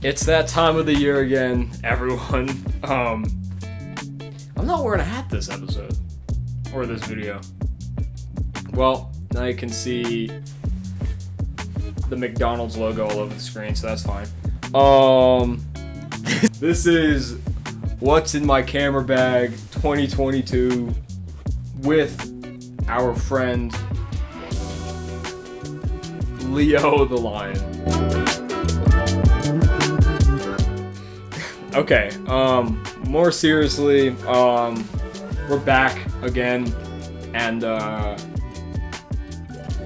It's that time of the year again, everyone. I'm not wearing a hat this episode, or this video. Well, now you can see the McDonald's logo all over the screen, so that's fine. This is what's in my camera bag 2022 with our friend Leo the Lion. Okay, more seriously, we're back again, and I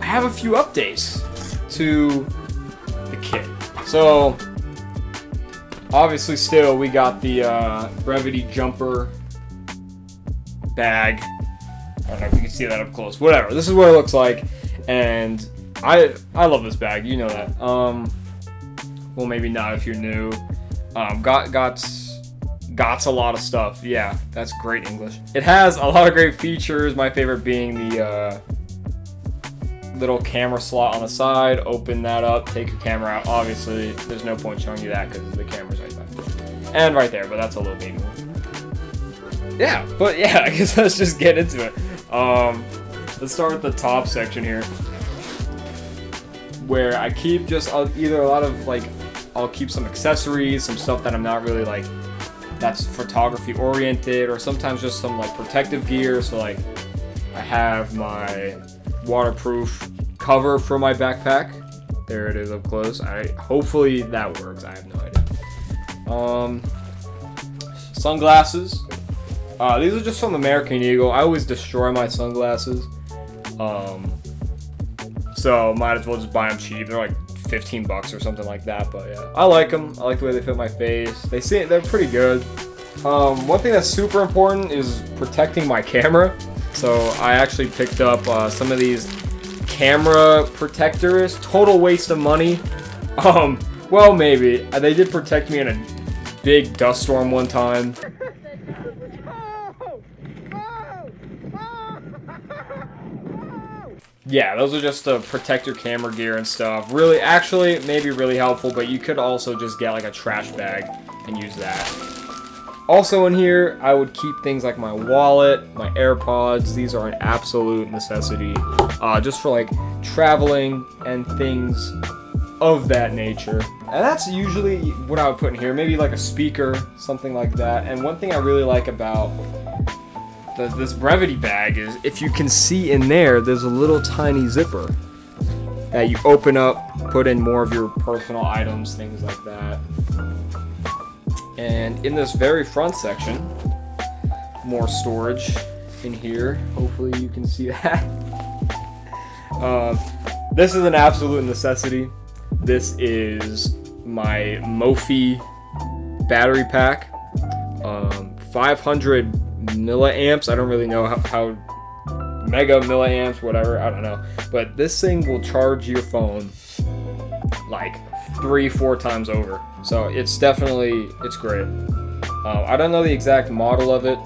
have a few updates to the kit. So, obviously still, we got the Brevity Jumper bag. I don't know if you can see that up close. Whatever, this is what it looks like, and I love this bag, you know that. Well, maybe not if you're new. Got a lot of stuff. Yeah, that's great English. It has a lot of great features. My favorite being the little camera slot on the side. Open that up, take your camera out. Obviously, there's no point showing you that because the camera's right there. And right there, but that's a little baby one. Yeah, but yeah, I guess let's just get into it. Let's start with the top section here, where I keep just either a lot of I'll keep some accessories, some stuff that I'm not really that's photography oriented, or sometimes just some protective gear. So I have my waterproof cover for my backpack. There it is up close. Hopefully that works. I have no idea. Sunglasses. These are just from American Eagle. I always destroy my sunglasses. So might as well just buy them cheap. They're $15 or something like that, but yeah, I like them. I like the way they fit my face. They're pretty good. One thing that's super important is protecting my camera. So I actually picked up some of these camera protectors. Total waste of money. Well, maybe they did protect me in a big dust storm one time. Yeah, those are just to protect your camera gear and stuff. Really, actually, maybe really helpful, but you could also just get a trash bag and use that. Also in here, I would keep things like my wallet, my AirPods. These are an absolute necessity, just for traveling and things of that nature. And that's usually what I would put in here. Maybe a speaker, something like that. And one thing I really like about this Brevity bag is, if you can see in there's a little tiny zipper that you open up, put in more of your personal items, things like that. And in this very front section, more storage in here. Hopefully you can see that. This is an absolute necessity. This is my Mophie battery pack. 500 milliamps. I don't really know how mega milliamps, whatever, I don't know, but this thing will charge your phone 3-4 times over, so it's great. I don't know the exact model of it,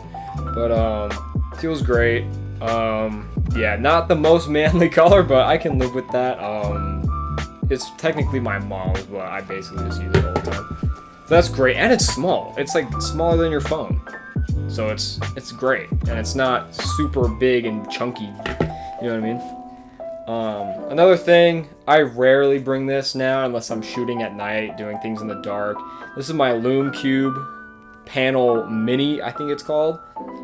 but feels great. Yeah, not the most manly color, but I can live with that. It's technically my mom's, but I basically just use it all the time. So that's great, and it's small. It's smaller than your phone. So it's great, and it's not super big and chunky, you know what I mean? Another thing, I rarely bring this now unless I'm shooting at night, doing things in the dark. This is my Lume Cube Panel Mini, I think it's called,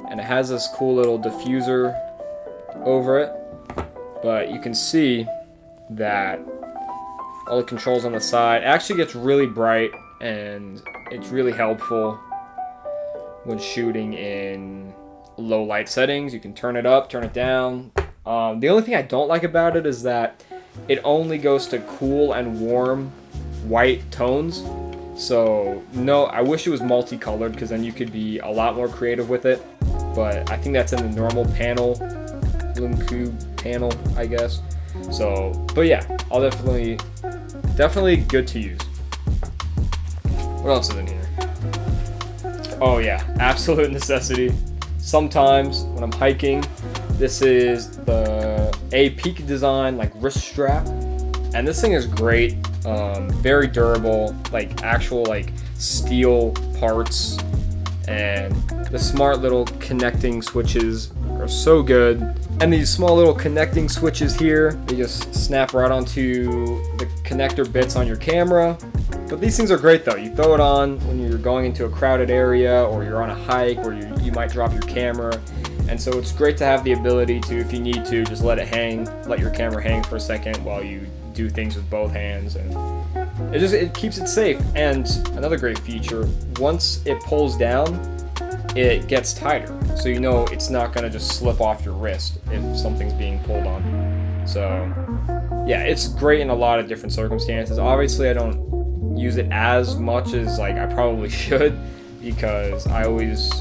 and it has this cool little diffuser over it. But you can see that all the controls on the side. It actually gets really bright, and it's really helpful when shooting in low light settings. You can turn it up, turn it down. The only thing I don't like about it is that it only goes to cool and warm white tones. So no, I wish it was multicolored, because then you could be a lot more creative with it. But I think that's in the normal panel, Lume Cube panel, I guess. So, but yeah, I'll definitely good to use. What else is in here? Oh yeah, absolute necessity. Sometimes when I'm hiking, this is a Peak Design wrist strap, and this thing is great Very durable, like actual like steel parts, and the smart little connecting switches are so good. And these small little connecting switches here, they just snap right onto the connector bits on your camera. But these things are great though. You throw it on when you're going into a crowded area, or you're on a hike where you might drop your camera. And so it's great to have the ability to, if you need to, just let it hang, let your camera hang for a second while you do things with both hands. And it keeps it safe. And another great feature, once it pulls down, it gets tighter. So you know it's not gonna just slip off your wrist if something's being pulled on. So yeah, it's great in a lot of different circumstances. Obviously I don't use it as much as like I probably should, because I always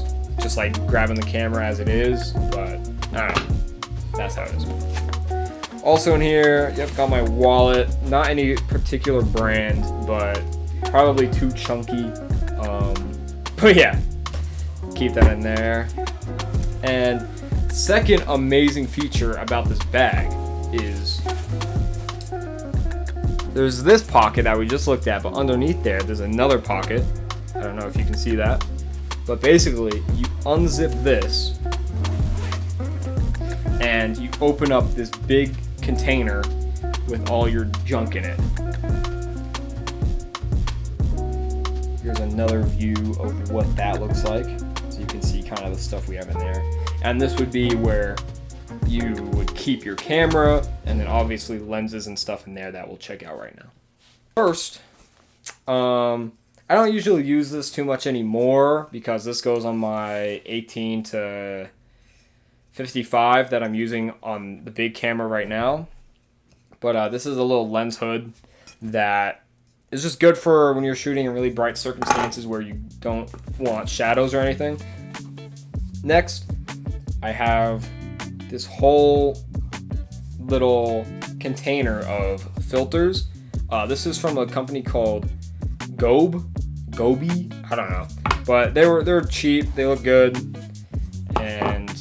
just like grabbing the camera as it is, but I don't know, that's how it is. Also in here, yep, got my wallet. Not any particular brand, but probably too chunky. But yeah, keep that in there. And second amazing feature about this bag is there's this pocket that we just looked at, but underneath there's another pocket. I don't know if you can see that, but basically you unzip this and you open up this big container with all your junk in it. Here's another view of what that looks like, so you can see kind of the stuff we have in there. And this would be where you would keep your camera, and then obviously lenses and stuff in there that we'll check out right now. First, I don't usually use this too much anymore because this goes on my 18 to 55 that I'm using on the big camera right now. But this is a little lens hood that is just good for when you're shooting in really bright circumstances where you don't want shadows or anything. Next, I have this whole little container of filters. This is from a company called Gobi, I don't know, but they're cheap, they look good, and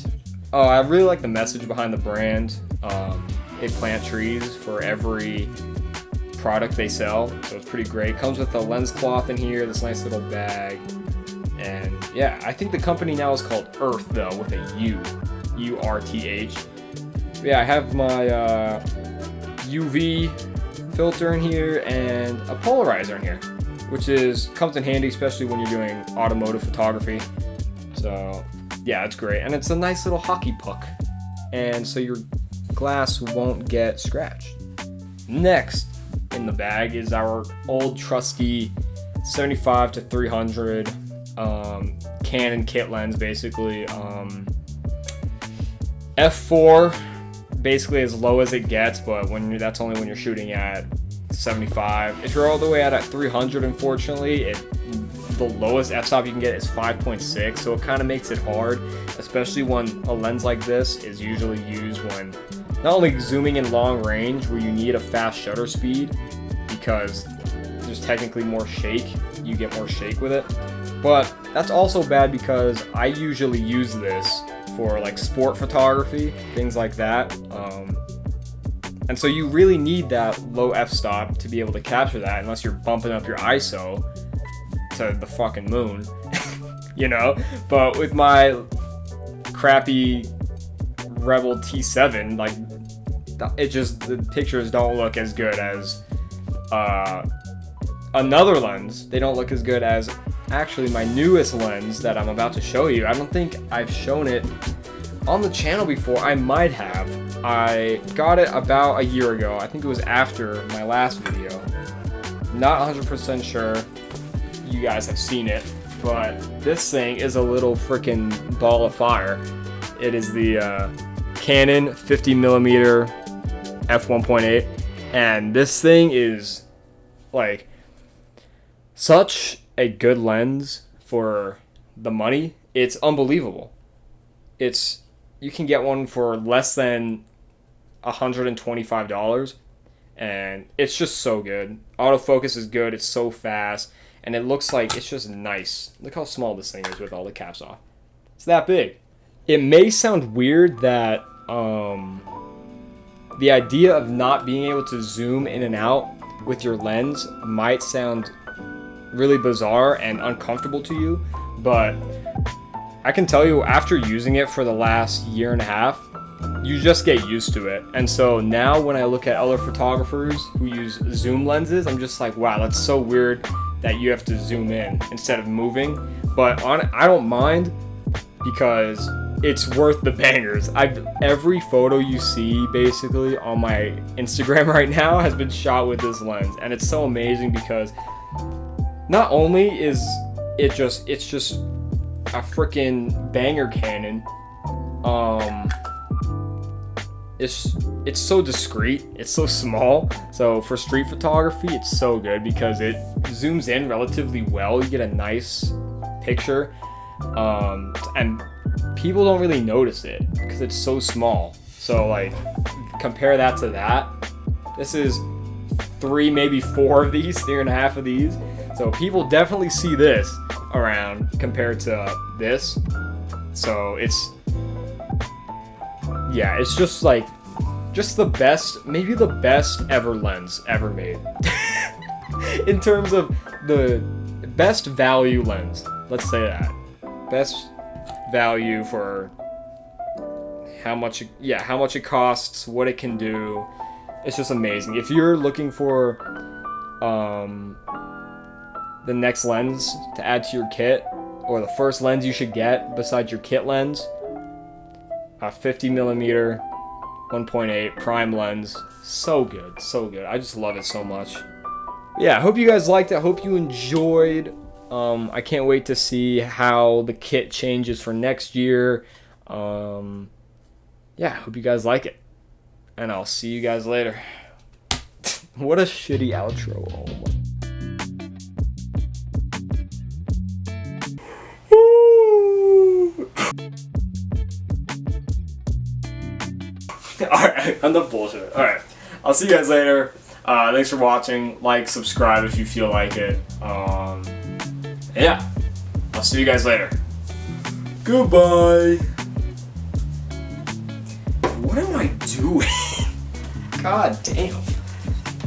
I really like the message behind the brand. They plant trees for every product they sell, so it's pretty great. Comes with a lens cloth in here, this nice little bag, and yeah, I think the company now is called Urth though, with a U, U-R-T-H. Yeah, I have my UV filter in here and a polarizer in here, which comes in handy, especially when you're doing automotive photography. So yeah, it's great. And it's a nice little hockey puck, and so your glass won't get scratched. Next in the bag is our old trusty 75 to 300 Canon kit lens, basically. F4, basically as low as it gets, but that's only when you're shooting at 75. If you're all the way out at 300, unfortunately, the lowest f-stop you can get is 5.6, so it kind of makes it hard, especially when a lens like this is usually used when not only zooming in long range where you need a fast shutter speed because there's technically more shake, you get more shake with it, but that's also bad because I usually use this for like sport photography, things like that. And so you really need that low f-stop to be able to capture that, unless you're bumping up your ISO to the fucking moon, you know? But with my crappy Rebel T7, like, the pictures don't look as good as another lens. They don't look as good as actually my newest lens that I'm about to show you. I don't think I've shown it on the channel before. I might have. I got it about a year ago. I think it was after my last video. Not 100% sure you guys have seen it, but this thing is a little freaking ball of fire. It is the Canon 50mm f1.8, and this thing is like such a good lens for the money. It's unbelievable. You can get one for less than $125, and it's just so good. Autofocus is good, it's so fast, and it looks like it's just nice. Look how small this thing is with all the caps off. It's that big. It may sound weird that the idea of not being able to zoom in and out with your lens might sound really bizarre and uncomfortable to you, but I can tell you after using it for the last year and a half, you just get used to it. And so now when I look at other photographers who use zoom lenses, I'm just like, wow, that's so weird that you have to zoom in instead of moving. But I don't mind because it's worth the bangers. Every photo you see basically on my Instagram right now has been shot with this lens, and it's so amazing because not only is it's just a freaking banger Canon. It's so discreet, it's so small. So for street photography, it's so good because it zooms in relatively well. You get a nice picture, and people don't really notice it because it's so small. So like, compare that to that. This is 3, maybe 4 of these, 3.5 of these. So people definitely see this around compared to this. So it's just like, just the best, maybe the best ever lens ever made. In terms of the best value lens, let's say that. Best value for how much it costs, what it can do. It's just amazing. If you're looking for the next lens to add to your kit, or the first lens you should get besides your kit lens, a 50mm 1.8 prime lens. So good, so good. I just love it so much. Yeah, I hope you guys liked it. I hope you enjoyed. I can't wait to see how the kit changes for next year. Yeah, I hope you guys like it. And I'll see you guys later. What a shitty outro. Oh my. Alright, enough bullshit. Alright, I'll see you guys later. Thanks for watching. Like, subscribe if you feel like it. Yeah, I'll see you guys later. Goodbye. What am I doing? God damn.